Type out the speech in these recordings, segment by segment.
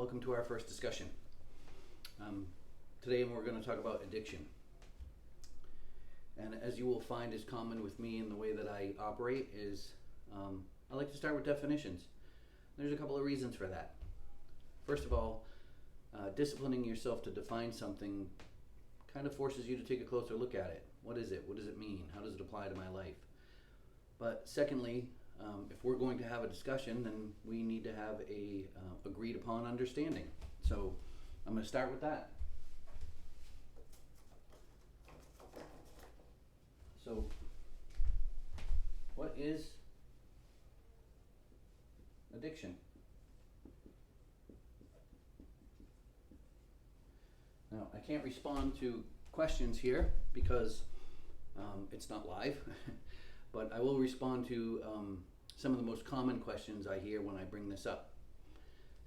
welcome to our first discussion. Today we're going to talk about addiction. And as you will find is common with me in the way that I operate is I like to start with definitions. There's a couple of reasons for that. First of all, disciplining yourself to define something kind of forces you to take a closer look at it. What is it? What does it mean? How does it apply to my life? But secondly, if we're going to have a discussion, then we need to have a agreed upon understanding. So I'm going to start with that. So what is addiction? Now, I can't respond to questions here because it's not live, but I will respond to some of the most common questions I hear when I bring this up.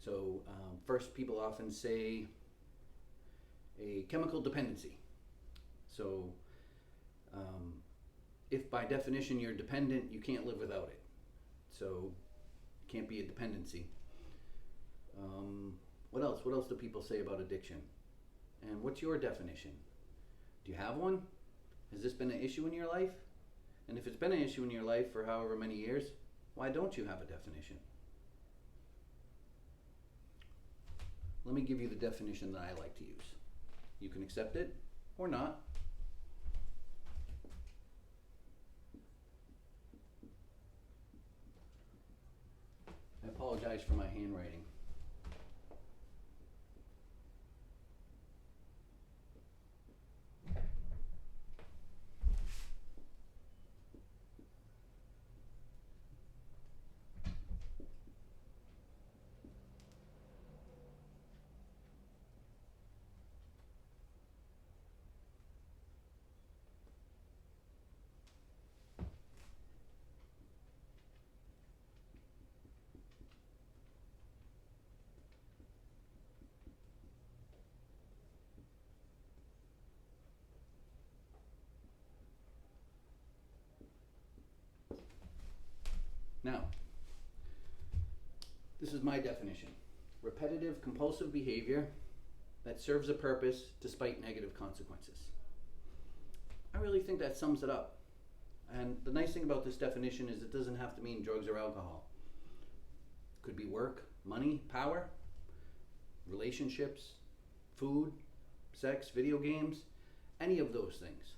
So first, people often say a chemical dependency. So if by definition you're dependent, you can't live without it. So it can't be a dependency. What else? What else do people say about addiction? And what's your definition? Do you have one? Has this been an issue in your life? And if it's been an issue in your life for however many years, why don't you have a definition? Let me give you the definition that I like to use. You can accept it or not. I apologize for my handwriting. Now, this is my definition. Repetitive, compulsive behavior that serves a purpose despite negative consequences. I really think that sums it up. And the nice thing about this definition is it doesn't have to mean drugs or alcohol. It could be work, money, power, relationships, food, sex, video games, any of those things.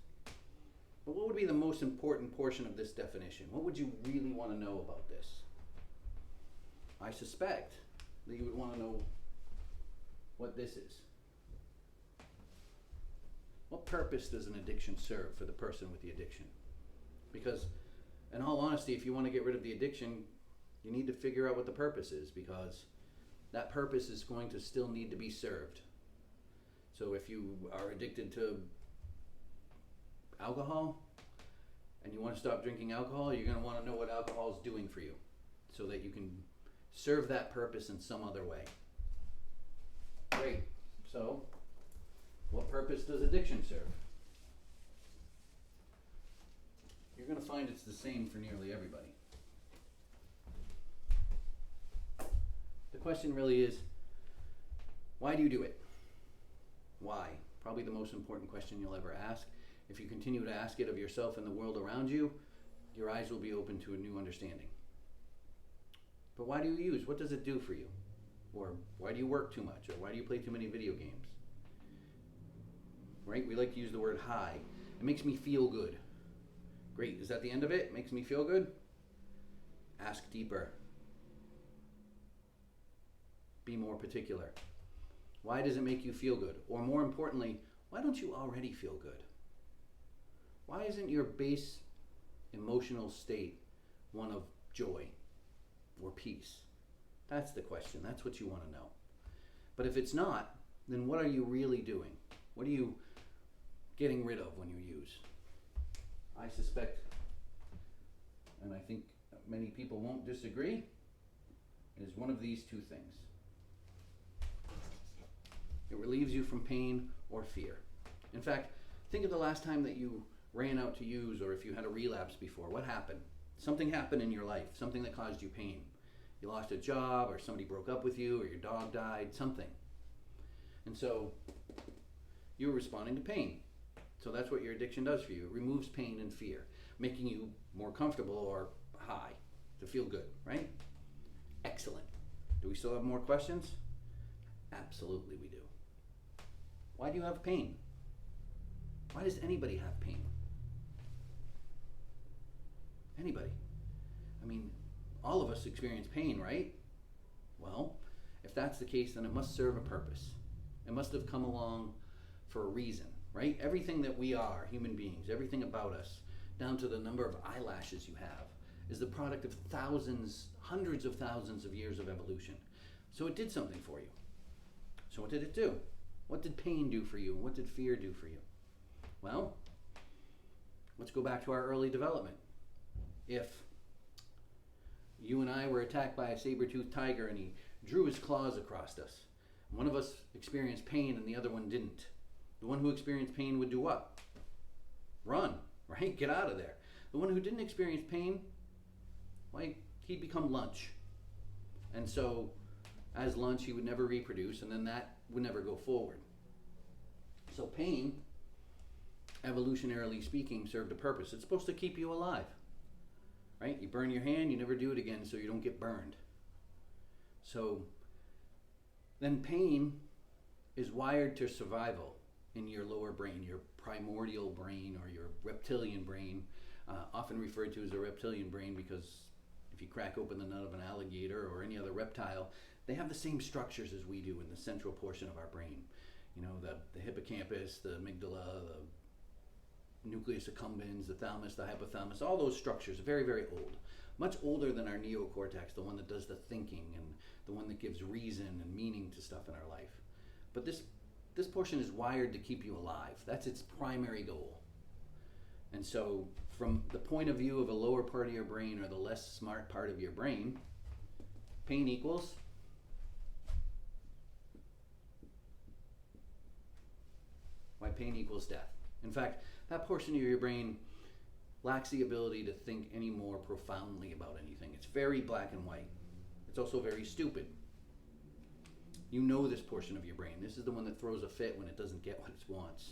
But what would be the most important portion of this definition? What would you really want to know about this? I suspect that you would want to know what this is. What purpose does an addiction serve for the person with the addiction? Because, in all honesty, if you want to get rid of the addiction, you need to figure out what the purpose is, because that purpose is going to still need to be served. So if you are addicted to alcohol and you want to stop drinking alcohol, you're going to want to know what alcohol is doing for you so that you can serve that purpose in some other way. Great. So what purpose does addiction serve? You're going to find it's the same for nearly everybody. The question really is, why do you do it? Why? Probably the most important question you'll ever ask. If you continue to ask it of yourself and the world around you, your eyes will be open to a new understanding. But why do you use? What does it do for you? Or why do you work too much? Or why do you play too many video games? Right? We like to use the word high. It makes me feel good. Great. Is that the end of it? It makes me feel good? Ask deeper. Be more particular. Why does it make you feel good? Or more importantly, why don't you already feel good? Why isn't your base emotional state one of joy or peace? That's the question. That's what you want to know. But if it's not, then what are you really doing? What are you getting rid of when you use? I suspect, and I think many people won't disagree, is one of these two things. It relieves you from pain or fear. In fact, think of the last time that you ran out to use, or if you had a relapse before. What happened? Something happened in your life, something that caused you pain. You lost a job, or somebody broke up with you, or your dog died, something. And so you're responding to pain. So that's what your addiction does for you. It removes pain and fear, making you more comfortable or high to feel good, right? Excellent. Do we still have more questions? Absolutely we do. Why do you have pain? Why does anybody have pain? Anybody. I mean, all of us experience pain, right? Well, if that's the case, then it must serve a purpose. It must have come along for a reason, right? Everything that we are, human beings, everything about us, down to the number of eyelashes you have, is the product of thousands, hundreds of thousands of years of evolution. So it did something for you. So what did it do? What did pain do for you? What did fear do for you? Well, let's go back to our early development. If you and I were attacked by a saber-toothed tiger and he drew his claws across us, one of us experienced pain and the other one didn't. The one who experienced pain would do what? Run, right? Get out of there. The one who didn't experience pain, well, he'd become lunch. And so as lunch, he would never reproduce, and then that would never go forward. So pain, evolutionarily speaking, served a purpose. It's supposed to keep you alive, right? You burn your hand, you never do it again so you don't get burned. So then pain is wired to survival in your lower brain, your primordial brain or your reptilian brain, often referred to as a reptilian brain because if you crack open the nut of an alligator or any other reptile, they have the same structures as we do in the central portion of our brain. You know, the hippocampus, the amygdala, the nucleus accumbens, the thalamus, the hypothalamus, all those structures are very, very old. Much older than our neocortex, the one that does the thinking and the one that gives reason and meaning to stuff in our life. But this portion is wired to keep you alive. That's its primary goal. And so from the point of view of a lower part of your brain or the less smart part of your brain, pain equals pain equals death. In fact, that portion of your brain lacks the ability to think any more profoundly about anything. It's very black and white. It's also very stupid. You know this portion of your brain. This is the one that throws a fit when it doesn't get what it wants.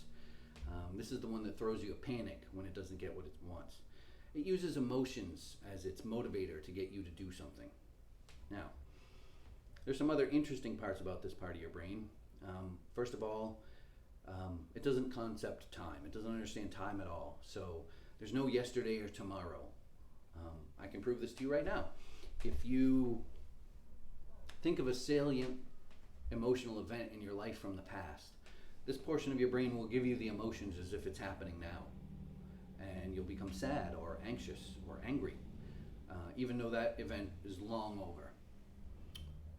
This is the one that throws you a panic when it doesn't get what it wants. It uses emotions as its motivator to get you to do something. Now, there's some other interesting parts about this part of your brain. First of all, it doesn't concept time. It doesn't understand time at all. So there's no yesterday or tomorrow. I can prove this to you right now. If you think of a salient emotional event in your life from the past, this portion of your brain will give you the emotions as if it's happening now. And you'll become sad or anxious or angry, even though that event is long over.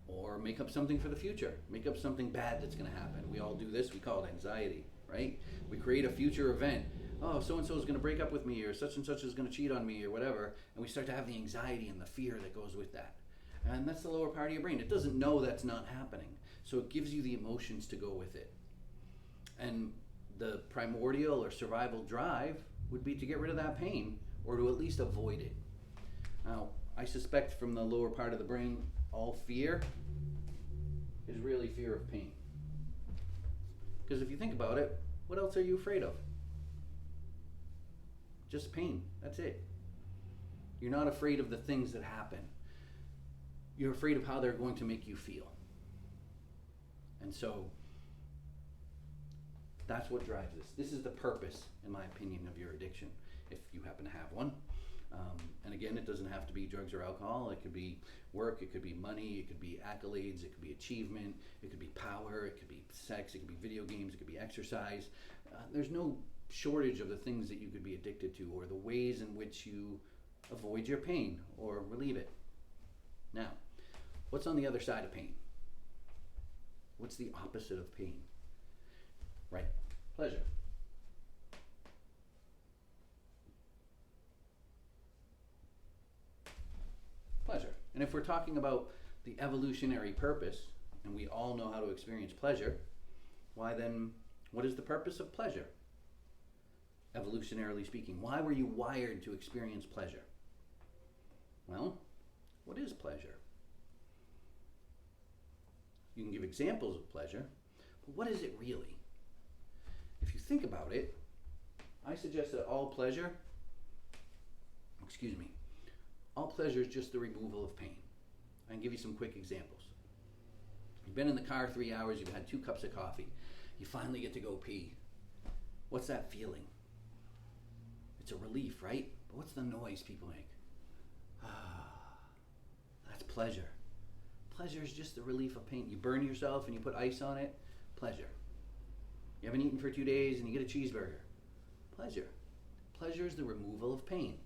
Or make up something for the future. Make up something bad that's going to happen. We all do this. We call it anxiety, right? We create a future event. Oh, so-and-so is going to break up with me, or such and such is going to cheat on me, or whatever. And we start to have the anxiety and the fear that goes with that. And that's the lower part of your brain. It doesn't know that's not happening. So it gives you the emotions to go with it. And the primordial or survival drive would be to get rid of that pain, or to at least avoid it. Now, I suspect from the lower part of the brain, all fear is really fear of pain. Because if you think about it, what else are you afraid of? Just pain. That's it. You're not afraid of the things that happen. You're afraid of how they're going to make you feel. And so that's what drives this. This is the purpose, in my opinion, of your addiction, if you happen to have one. And again, it doesn't have to be drugs or alcohol. It could be work, it could be money, it could be accolades, it could be achievement, it could be power, it could be sex, it could be video games, it could be exercise. There's no shortage of the things that you could be addicted to, or the ways in which you avoid your pain or relieve it. Now, what's on the other side of pain? What's the opposite of pain? Right, pleasure. Pleasure. And if we're talking about the evolutionary purpose, and we all know how to experience pleasure, why then, what is the purpose of pleasure? Evolutionarily speaking, why were you wired to experience pleasure? Well, what is pleasure? You can give examples of pleasure, but what is it really? If you think about it, I suggest that all pleasure is just the removal of pain. I can give you some quick examples. You've been in the car 3 hours, you've had 2 cups of coffee, you finally get to go pee. What's that feeling? It's a relief, right? But what's the noise people make? That's pleasure. Pleasure is just the relief of pain. You burn yourself and you put ice on it, pleasure. You haven't eaten for 2 days and you get a cheeseburger, pleasure. Pleasure is the removal of pain.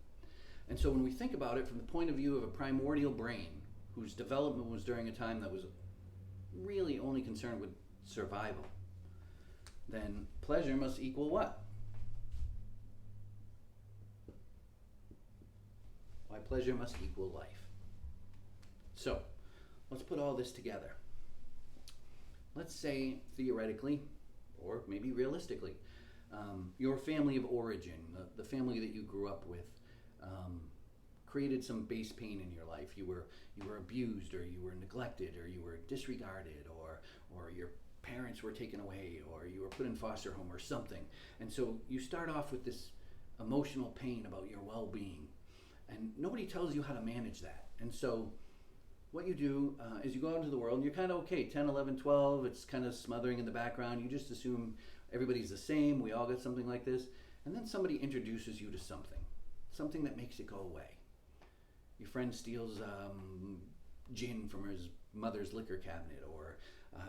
And so when we think about it from the point of view of a primordial brain whose development was during a time that was really only concerned with survival, then pleasure must equal what? Why, pleasure must equal life. So, let's put all this together. Let's say, theoretically, or maybe realistically, your family of origin, the family that you grew up with, created some base pain in your life. You were abused, or you were neglected, or you were disregarded, or your parents were taken away, or you were put in foster home or something. And so you start off with this emotional pain about your well-being, and nobody tells you how to manage that. And so what you do is you go out into the world and you're kind of okay, 10, 11, 12, it's kind of smothering in the background. You just assume everybody's the same, we all got something like this. And then somebody introduces you to something that makes it go away. Your friend steals gin from his mother's liquor cabinet, or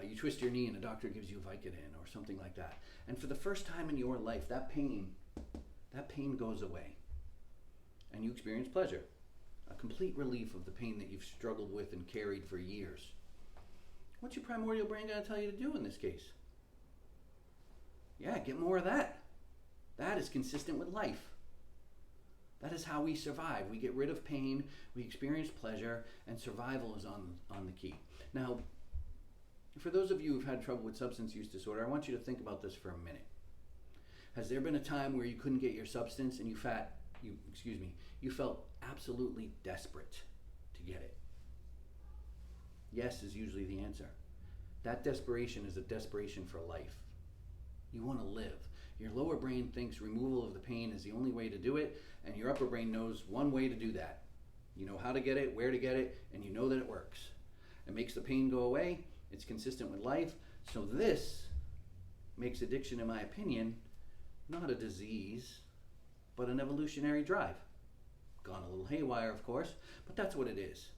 you twist your knee and a doctor gives you Vicodin or something like that. And for the first time in your life, that pain goes away. And you experience pleasure, a complete relief of the pain that you've struggled with and carried for years. What's your primordial brain going to tell you to do in this case? Yeah, get more of that. That is consistent with life. That is how we survive. We get rid of pain, we experience pleasure, and survival is on the key. Now, for those of you who've had trouble with substance use disorder, I want you to think about this for a minute. Has there been a time where you couldn't get your substance and you felt absolutely desperate to get it? Yes is usually the answer. That desperation is a desperation for life. You want to live. Your lower brain thinks removal of the pain is the only way to do it, and your upper brain knows one way to do that. You know how to get it, where to get it, and you know that it works. It makes the pain go away. It's consistent with life. So this makes addiction, in my opinion, not a disease, but an evolutionary drive. Gone a little haywire, of course, but that's what it is.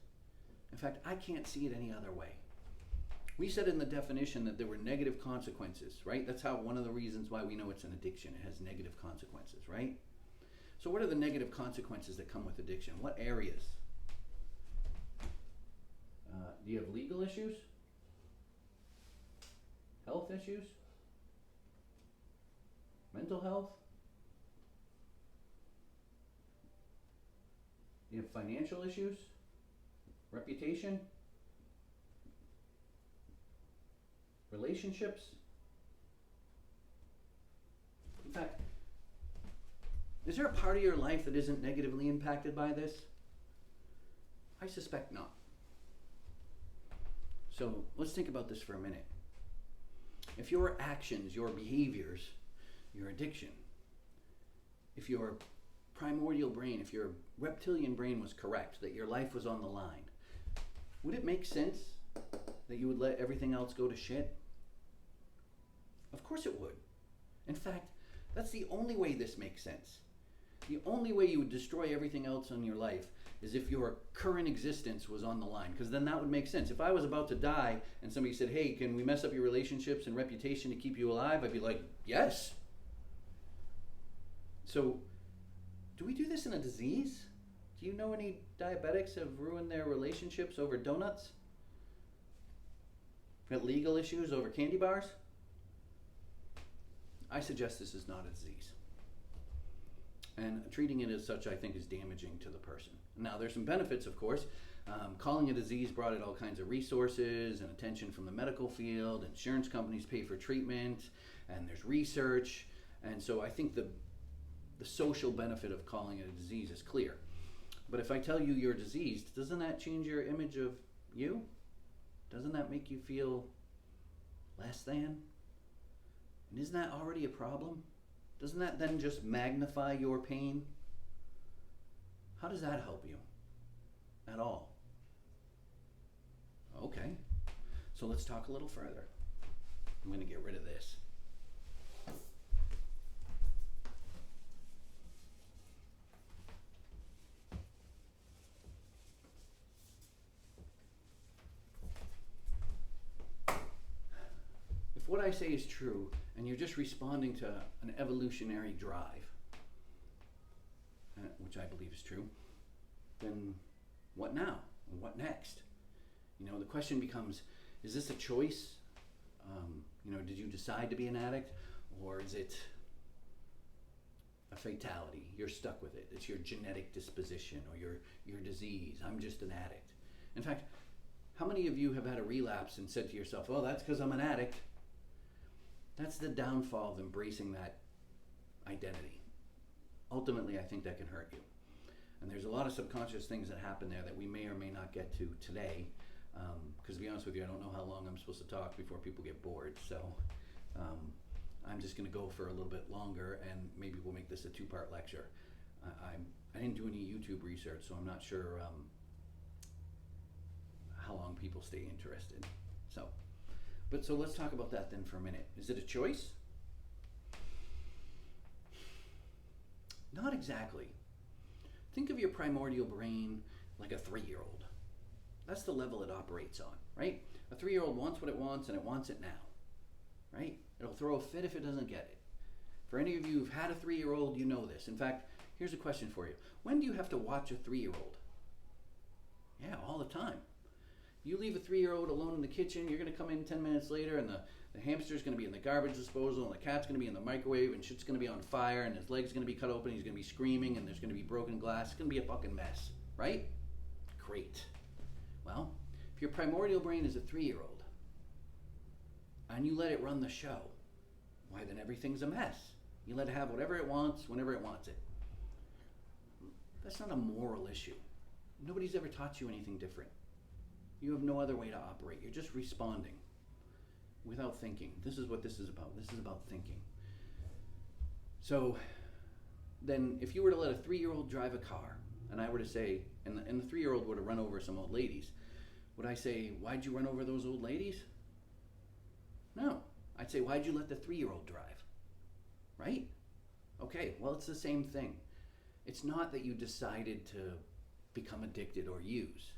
In fact, I can't see it any other way. We said in the definition that there were negative consequences, right? That's how one of the reasons why we know it's an addiction. It has negative consequences, right? So what are the negative consequences that come with addiction? What areas? Do you have legal issues? Health issues? Mental health? Do you have financial issues? Reputation? Relationships? In fact, is there a part of your life that isn't negatively impacted by this? I suspect not. So let's think about this for a minute. If your actions, your behaviors, your addiction, if your primordial brain, if your reptilian brain was correct, that your life was on the line, would it make sense that you would let everything else go to shit? Of course it would. In fact, that's the only way this makes sense. The only way you would destroy everything else in your life is if your current existence was on the line, because then that would make sense. If I was about to die and somebody said, hey, can we mess up your relationships and reputation to keep you alive? I'd be like, yes. So, do we do this in a disease? Do you know any diabetics have ruined their relationships over donuts? Got legal issues over candy bars? I suggest this is not a disease. And treating it as such, I think, is damaging to the person. Now, there's some benefits, of course. Calling it a disease brought in all kinds of resources and attention from the medical field. Insurance companies pay for treatment, and there's research. And so I think the social benefit of calling it a disease is clear. But if I tell you you're diseased, doesn't that change your image of you? doesn't that make you feel less than? And isn't that already a problem? Doesn't that then just magnify your pain? How does that help you? At all? Okay, so let's talk a little further. I'm going to get rid of this. If what I say is true, and you're just responding to an evolutionary drive, which I believe is true, then what now? What next? The question becomes, is this a choice? Did you decide to be an addict? Or is it a fatality? You're stuck with it. It's your genetic disposition or your disease. I'm just an addict. In fact, how many of you have had a relapse and said to yourself, oh, that's because I'm an addict? That's the downfall of embracing that identity. Ultimately, I think that can hurt you. And there's a lot of subconscious things that happen there that we may or may not get to today. Because to be honest with you, I don't know how long I'm supposed to talk before people get bored. So I'm just going to go for a little bit longer, and maybe we'll make this a two-part lecture. I didn't do any YouTube research, so I'm not sure how long people stay interested. So let's talk about that then for a minute. Is it a choice? Not exactly. Think of your primordial brain like a 3-year-old. That's the level it operates on, right? A 3-year-old wants what it wants, and it wants it now, right? It'll throw a fit if it doesn't get it. For any of you who've had a 3-year-old, you know this. In fact, here's a question for you. When do you have to watch a 3-year-old? Yeah, all the time. You leave a 3-year-old alone in the kitchen, you're going to come in 10 minutes later, and the hamster's going to be in the garbage disposal, and the cat's going to be in the microwave, and shit's going to be on fire, and his leg's going to be cut open, he's going to be screaming, and there's going to be broken glass. It's going to be a fucking mess, right? Great. Well, if your primordial brain is a 3-year-old, and you let it run the show, why then everything's a mess. You let it have whatever it wants, whenever it wants it. That's not a moral issue. Nobody's ever taught you anything different. You have no other way to operate. You're just responding without thinking. This is what this is about. This is about thinking. So then if you were to let a 3-year-old drive a car, and I were to say, and the 3-year-old were to run over some old ladies, would I say, why'd you run over those old ladies? No. I'd say, why'd you let the 3-year-old drive? Right? Okay, well, it's the same thing. It's not that you decided to become addicted or use.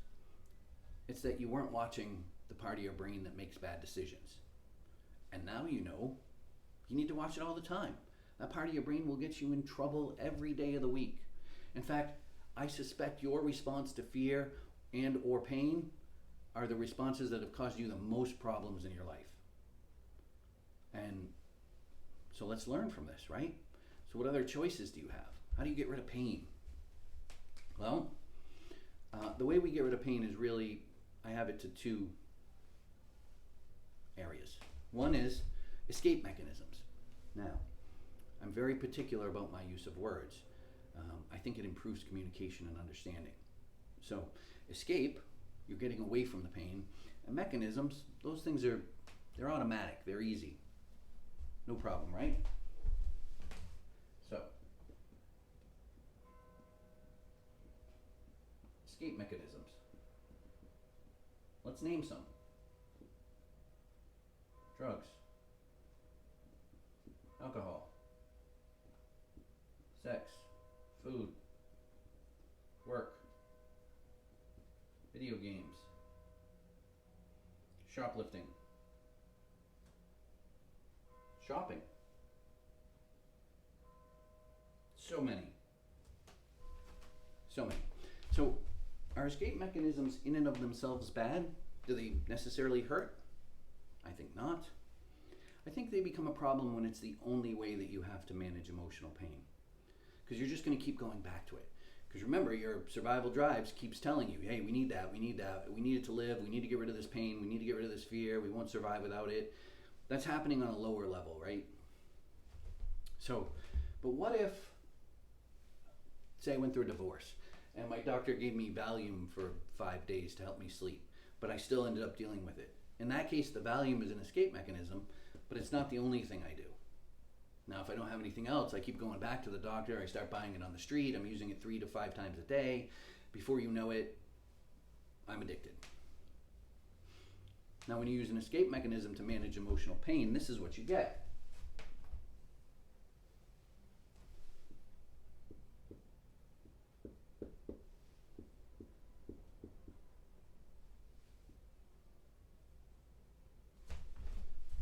It's that you weren't watching the part of your brain that makes bad decisions. And now you know you need to watch it all the time. That part of your brain will get you in trouble every day of the week. In fact, I suspect your response to fear and or pain are the responses that have caused you the most problems in your life. And so let's learn from this, right? So what other choices do you have? How do you get rid of pain? Well, the way we get rid of pain is really, I have it to 2 areas. One is escape mechanisms. Now, I'm very particular about my use of words. I think it improves communication and understanding. So, escape, you're getting away from the pain. And mechanisms, those things they're automatic, they're easy. No problem, right? So, escape mechanisms. Let's name some. Drugs, alcohol, sex, food, work, video games, shoplifting, shopping. So many. So are escape mechanisms in and of themselves bad? Do they necessarily hurt? I think not. I think they become a problem when it's the only way that you have to manage emotional pain. Because you're just going to keep going back to it. Because remember, your survival drives keeps telling you, hey, we need that, we need it to live, we need to get rid of this pain, we need to get rid of this fear, we won't survive without it. That's happening on a lower level, right? So, but what if, say I went through a divorce, and my doctor gave me Valium for 5 days to help me sleep, but but I still ended up dealing with it. In that case, the Valium is an escape mechanism, but it's not the only thing I do. Now, if I don't have anything else, I keep going back to the doctor. I start buying it on the street. I'm using it 3 to 5 times a day. Before you know it, I'm addicted. Now, when you use an escape mechanism to manage emotional pain, this is what you get.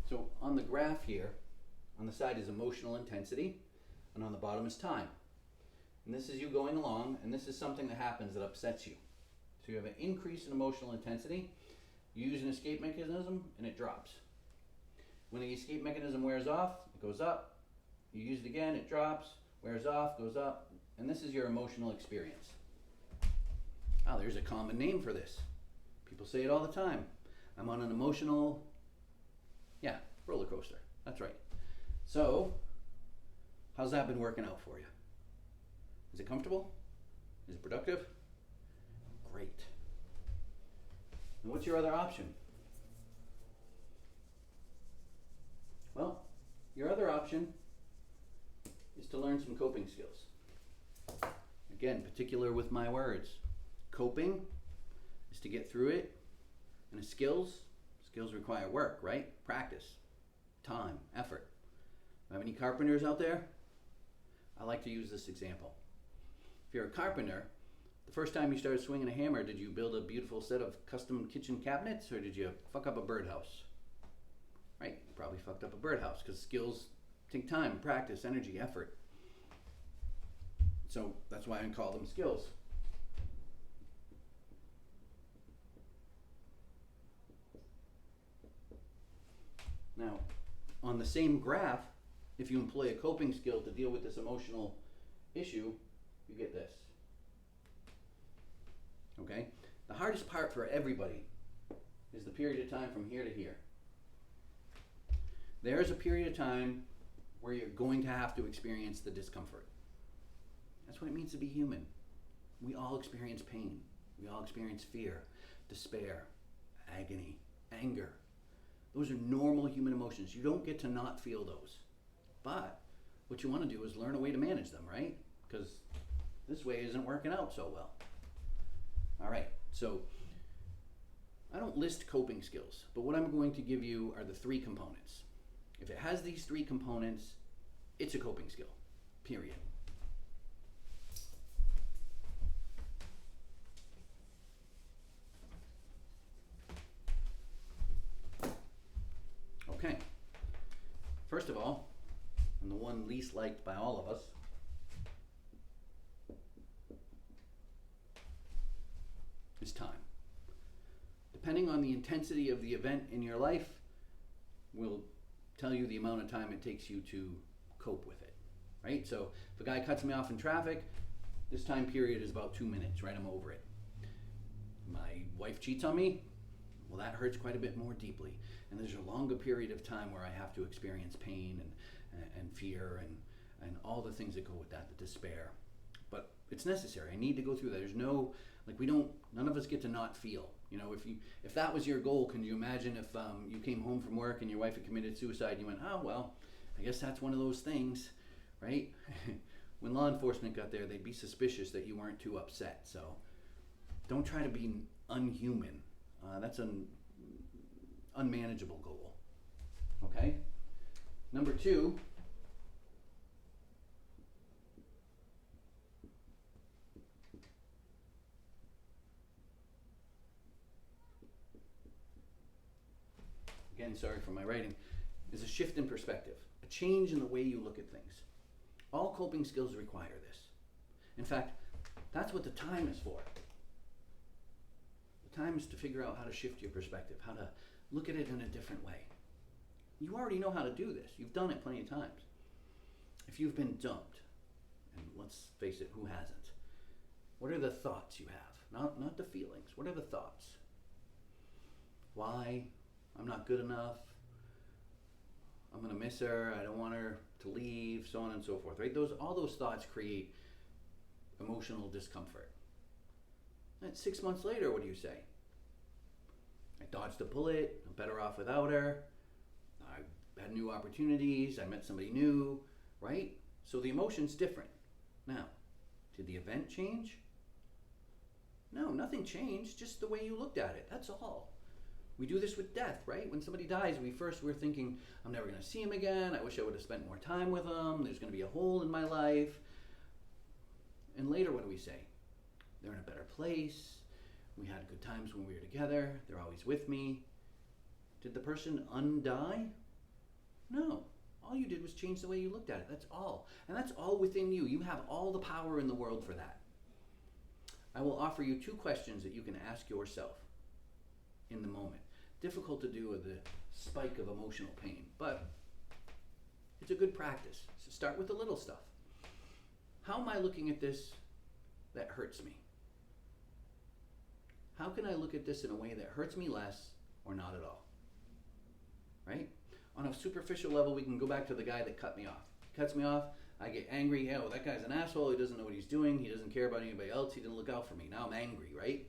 So on the graph here, on the side is emotional intensity, and on the bottom is time. And this is you going along, and this is something that happens that upsets you. So you have an increase in emotional intensity, you use an escape mechanism, and it drops. When the escape mechanism wears off, it goes up. You use it again, it drops, wears off, goes up, and this is your emotional experience. Oh, there's a common name for this. People say it all the time. I'm on an emotional, roller coaster. That's right. So, how's that been working out for you? Is it comfortable? Is it productive? Great. And what's your other option? Well, your other option is to learn some coping skills. Again, particular with my words. Coping is to get through it, and skills require work, right? Practice, time, effort. Have any carpenters out there? I like to use this example. If you're a carpenter, the first time you started swinging a hammer, did you build a beautiful set of custom kitchen cabinets, or did you fuck up a birdhouse? Right, you probably fucked up a birdhouse, because skills take time, practice, energy, effort. So that's why I call them skills. Now, on the same graph, if you employ a coping skill to deal with this emotional issue, you get this. Okay? The hardest part for everybody is the period of time from here to here. There's a period of time where you're going to have to experience the discomfort. That's what it means to be human. We all experience pain. We all experience fear, despair, agony, anger. Those are normal human emotions. You don't get to not feel those. But what you want to do is learn a way to manage them, right? Because this way isn't working out so well. All right, so I don't list coping skills, but what I'm going to give you are the 3 components. If it has these 3 components, it's a coping skill, period. Okay, first of all, and the one least liked by all of us, is time. Depending on the intensity of the event in your life, will tell you the amount of time it takes you to cope with it, right? So if a guy cuts me off in traffic, this time period is about 2 minutes, right? I'm over it. My wife cheats on me, well, that hurts quite a bit more deeply. And there's a longer period of time where I have to experience pain and fear and all the things that go with that, the despair. But it's necessary. I need to go through that. There's no, none of us get to not feel. You know, if that was your goal, can you imagine if you came home from work and your wife had committed suicide and you went, oh, well, I guess that's one of those things, right? When law enforcement got there, they'd be suspicious that you weren't too upset. So don't try to be unhuman. That's an unmanageable goal, okay? Number 2, again, sorry for my writing, is a shift in perspective, a change in the way you look at things. All coping skills require this. In fact, that's what the time is for. The time is to figure out how to shift your perspective, how to look at it in a different way. You already know how to do this. You've done it plenty of times. If you've been dumped, and let's face it, who hasn't? What are the thoughts you have? Not the feelings. What are the thoughts? Why? I'm not good enough. I'm going to miss her. I don't want her to leave, so on and so forth, right? All those thoughts create emotional discomfort. And 6 months later, what do you say? I dodged a bullet. I'm better off without her. I had new opportunities. I met somebody new, right? So the emotion's different. Now, did the event change? No, nothing changed, just the way you looked at it. That's all. We do this with death, right? When somebody dies, we're thinking, I'm never going to see him again. I wish I would have spent more time with him. There's going to be a hole in my life. And later, what do we say? They're in a better place. We had good times when we were together. They're always with me. Did the person undie? No. All you did was change the way you looked at it. That's all. And that's all within you. You have all the power in the world for that. I will offer you 2 questions that you can ask yourself in the moment. Difficult to do with the spike of emotional pain, but it's a good practice. So start with the little stuff. How am I looking at this that hurts me? How can I look at this in a way that hurts me less or not at all? Right? On a superficial level, we can go back to the guy that cut me off. Cuts me off, I get angry. Oh, that guy's an asshole. He doesn't know what he's doing. He doesn't care about anybody else. He didn't look out for me. Now I'm angry, right?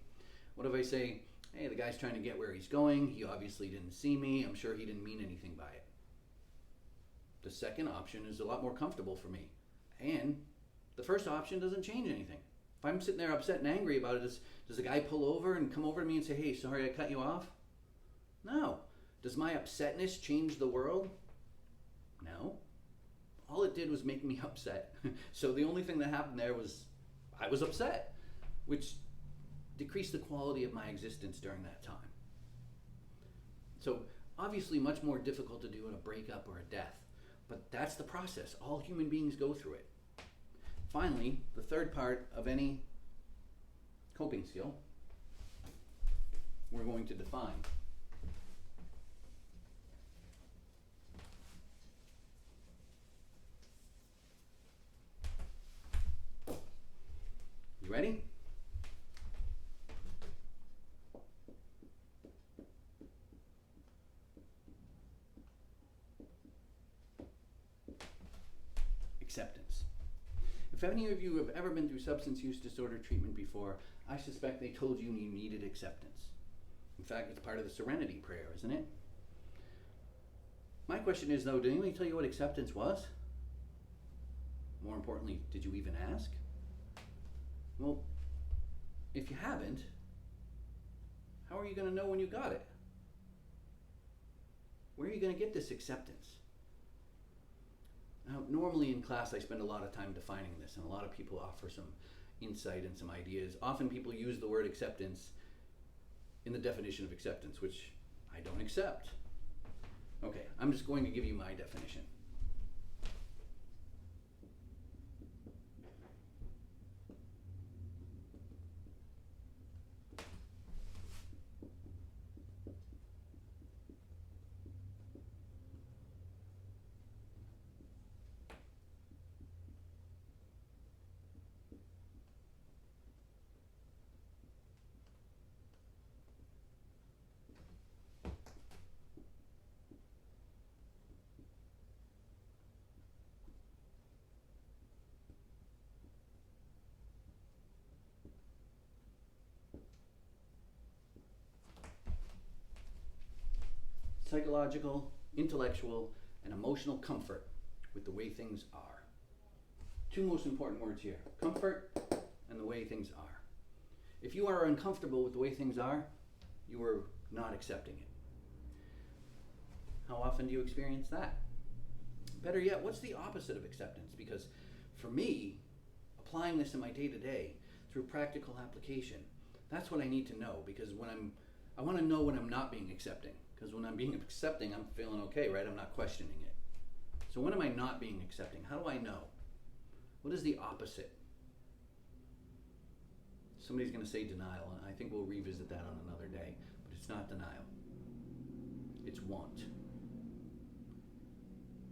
What if I say, hey, the guy's trying to get where he's going. He obviously didn't see me. I'm sure he didn't mean anything by it. The second option is a lot more comfortable for me. And the first option doesn't change anything. If I'm sitting there upset and angry about it, does the guy pull over and come over to me and say, hey, sorry I cut you off? No. Does my upsetness change the world? No. All it did was make me upset. So the only thing that happened there was I was upset, which decreased the quality of my existence during that time. So obviously much more difficult to do in a breakup or a death, but that's the process. All human beings go through it. Finally, the third part of any coping skill we're going to define. You ready? Acceptance. If any of you have ever been through substance use disorder treatment before, I suspect they told you you needed acceptance. In fact, it's part of the serenity prayer, isn't it? My question is, though, did anybody tell you what acceptance was? More importantly, did you even ask? Well, if you haven't, how are you going to know when you got it? Where are you going to get this acceptance? Now, normally in class I spend a lot of time defining this, and a lot of people offer some insight and some ideas. Often people use the word acceptance in the definition of acceptance, which I don't accept. Okay, I'm just going to give you my definition. Psychological, intellectual, and emotional comfort with the way things are. 2 most important words here: comfort and the way things are. If you are uncomfortable with the way things are, you are not accepting it. How often do you experience that? Better yet, what's the opposite of acceptance? Because for me, applying this in my day-to-day through practical application, that's what I need to know, because I want to know when I'm not being accepting. Because when I'm being accepting, I'm feeling okay, right? I'm not questioning it. So when am I not being accepting? How do I know? What is the opposite? Somebody's going to say denial, and I think we'll revisit that on another day. But it's not denial. It's want.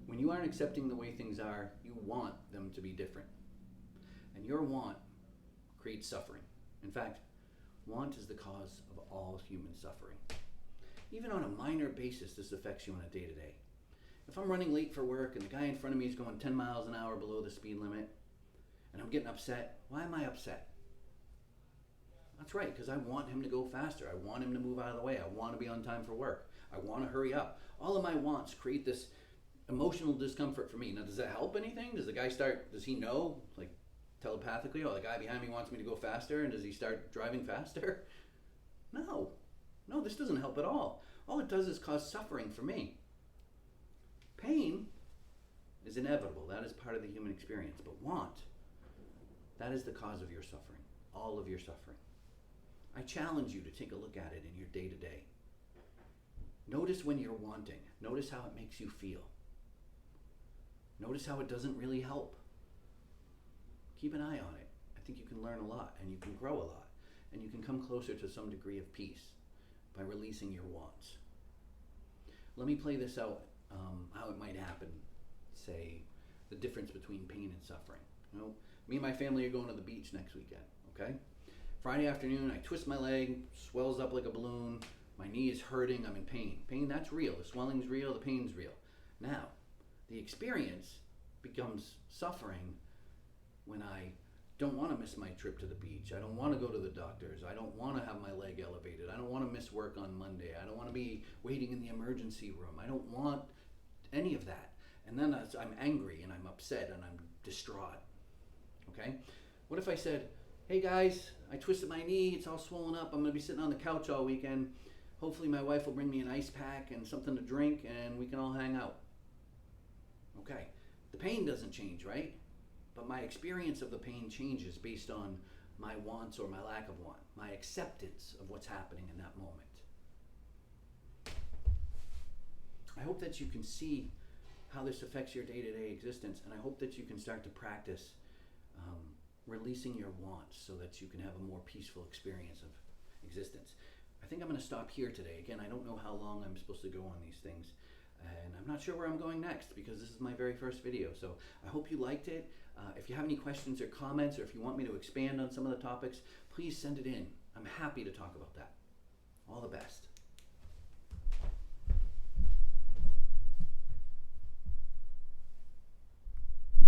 When you aren't accepting the way things are, you want them to be different. And your want creates suffering. In fact, want is the cause of all human suffering. Even on a minor basis, this affects you on a day-to-day. If I'm running late for work and the guy in front of me is going 10 miles an hour below the speed limit, and I'm getting upset, why am I upset? That's right, because I want him to go faster. I want him to move out of the way. I want to be on time for work. I want to hurry up. All of my wants create this emotional discomfort for me. Now, does that help anything? Does he know, like telepathically, oh, the guy behind me wants me to go faster, and does he start driving faster? No. No, this doesn't help at all. All it does is cause suffering for me. Pain is inevitable. That is part of the human experience. But want, that is the cause of your suffering, all of your suffering. I challenge you to take a look at it in your day-to-day. Notice when you're wanting. Notice how it makes you feel. Notice how it doesn't really help. Keep an eye on it. I think you can learn a lot, and you can grow a lot, and you can come closer to some degree of peace by releasing your wants. Let me play this out, how it might happen, say, the difference between pain and suffering. You know, me and my family are going to the beach next weekend, okay? Friday afternoon, I twist my leg, swells up like a balloon, my knee is hurting, I'm in pain. Pain, that's real. The swelling's real, the pain's real. Now, the experience becomes suffering when I don't want to miss my trip to the beach. I don't want to go to the doctor's. I don't want to have my leg elevated. I don't want to miss work on Monday. I don't want to be waiting in the emergency room. I don't want any of that. And then I'm angry and I'm upset and I'm distraught. Okay? What if I said, hey guys, I twisted my knee. It's all swollen up. I'm going to be sitting on the couch all weekend. Hopefully my wife will bring me an ice pack and something to drink and we can all hang out. Okay. The pain doesn't change, right? But my experience of the pain changes based on my wants or my lack of want, my acceptance of what's happening in that moment. I hope that you can see how this affects your day-to-day existence, and I hope that you can start to practice releasing your wants so that you can have a more peaceful experience of existence. I think I'm going to stop here today. Again, I don't know how long I'm supposed to go on these things, and I'm not sure where I'm going next because this is my very first video. So I hope you liked it. If you have any questions or comments, or if you want me to expand on some of the topics, please send it in. I'm happy to talk about that. All the best.